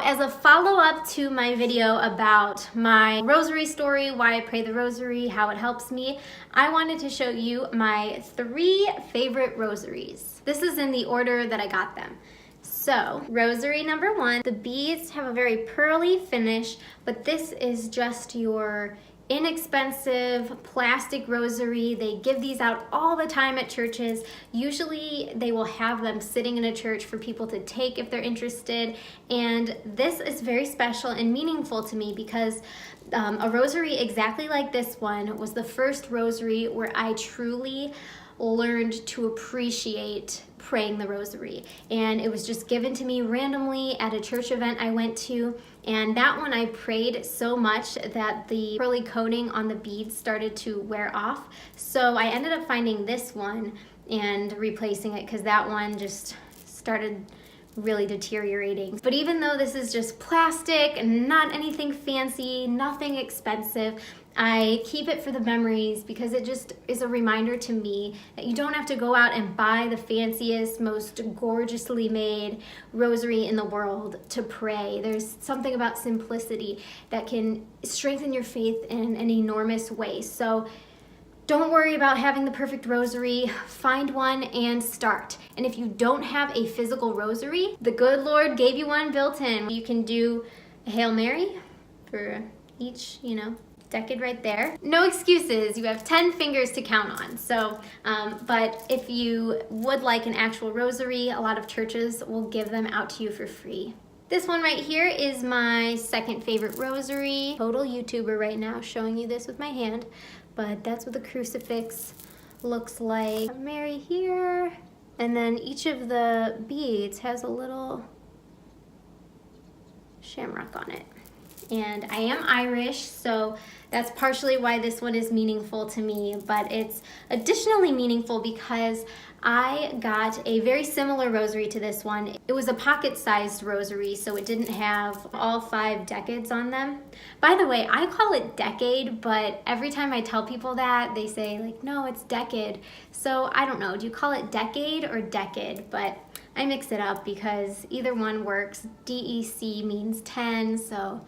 as a follow-up to my video about my rosary story, why I pray the rosary, how it helps me, I wanted to show you my 3 favorite rosaries. This is in the order that I got them. So, rosary number 1, the beads have a very pearly finish, but this is just your inexpensive plastic rosary. They give these out all the time at churches. Usually they will have them sitting in a church for people to take if they're interested. And this is very special and meaningful to me because a rosary exactly like this one was the first rosary where I truly learned to appreciate praying the rosary, and it was just given to me randomly at a church event I went to, and that one I prayed so much that the pearly coating on the beads started to wear off, so I ended up finding this one and replacing it because that one just started really deteriorating. But even though this is just plastic and not anything fancy, nothing expensive, I keep it for the memories because it just is a reminder to me that you don't have to go out and buy the fanciest, most gorgeously made rosary in the world to pray. There's something about simplicity that can strengthen your faith in an enormous way. So don't worry about having the perfect rosary. Find one and start. And if you don't have a physical rosary, the good Lord gave you one built in. You can do a Hail Mary for each, decade right there. No excuses. You have 10 fingers to count on. So, but if you would like an actual rosary, a lot of churches will give them out to you for free. This one right here is my second favorite rosary. Total YouTuber right now, showing you this with my hand, but that's what the crucifix looks like. Mary here, and then each of the beads has a little shamrock on it. And I am Irish, so that's partially why this one is meaningful to me, but it's additionally meaningful because I got a very similar rosary to this one. It was a pocket-sized rosary, so it didn't have all 5 decades on them. By the way, I call it decade, but every time I tell people that, they say, like, no, it's decade. So I don't know, do you call it decade or decade? But I mix it up because either one works. DEC means 10, so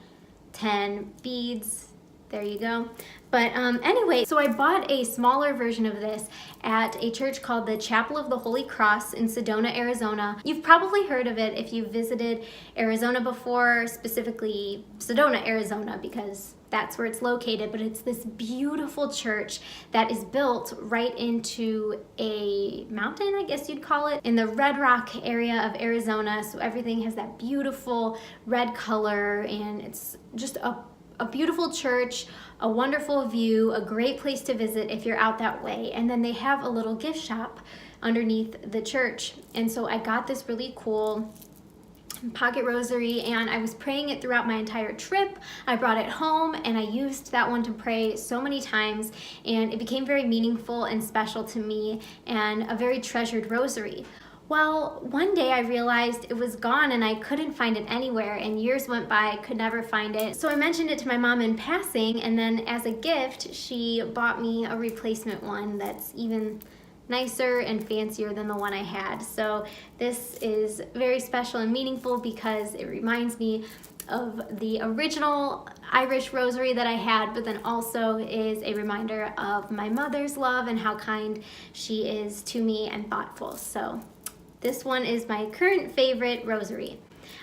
10 beads, there you go. But anyway, so I bought a smaller version of this at a church called the Chapel of the Holy Cross in Sedona, Arizona. You've probably heard of it if you've visited Arizona before, specifically Sedona, Arizona, because that's where it's located, but it's this beautiful church that is built right into a mountain, I guess you'd call it, in the Red Rock area of Arizona. So everything has that beautiful red color, and it's just a beautiful church, a wonderful view, a great place to visit if you're out that way. And then they have a little gift shop underneath the church. And so I got this really cool pocket rosary, and I was praying it throughout my entire trip. I brought it home and I used that one to pray so many times, and it became very meaningful and special to me and a very treasured rosary. Well, one day I realized it was gone and I couldn't find it anywhere, and years went by, I could never find it. So I mentioned it to my mom in passing, and then as a gift, she bought me a replacement one that's even nicer and fancier than the one I had. So this is very special and meaningful because it reminds me of the original Irish rosary that I had, but then also is a reminder of my mother's love and how kind she is to me and thoughtful. So this one is my current favorite rosary.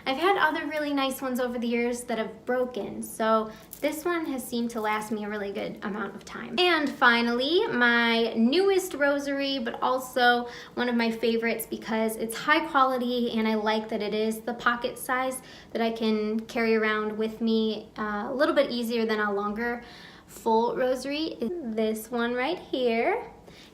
I've had other really nice ones over the years that have broken, so this one has seemed to last me a really good amount of time. And finally, my newest rosary, but also one of my favorites because it's high quality and I like that it is the pocket size that I can carry around with me a little bit easier than a longer full rosary. This one right here.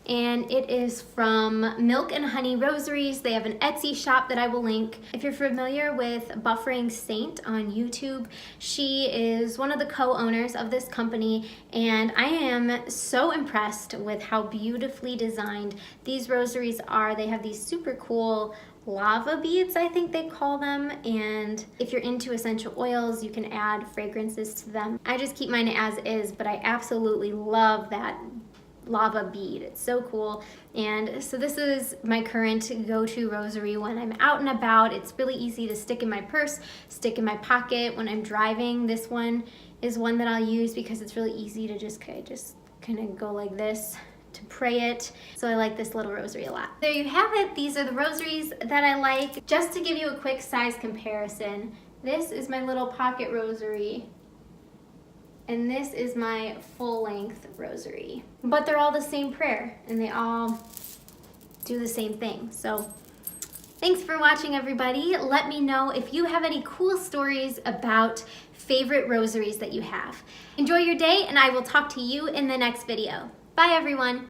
And it is from Milk and Honey Rosaries. They have an Etsy shop that I will link. If you're familiar with Buffering Saint on YouTube, she is one of the co-owners of this company, and I am so impressed with how beautifully designed these rosaries are. They have these super cool lava beads, I think they call them, and if you're into essential oils, you can add fragrances to them. I just keep mine as is, but I absolutely love that lava bead. It's so cool. And so this is my current go-to rosary when I'm out and about. It's really easy to stick in my purse, stick in my pocket when I'm driving. This one is one that I'll use because it's really easy to just kind of go like this to pray it. So I like this little rosary a lot. There you have it. These are the rosaries that I like. Just to give you a quick size comparison, this is my little pocket rosary, and this is my full-length rosary. But they're all the same prayer, and they all do the same thing. So thanks for watching, everybody. Let me know if you have any cool stories about favorite rosaries that you have. Enjoy your day, and I will talk to you in the next video. Bye, everyone.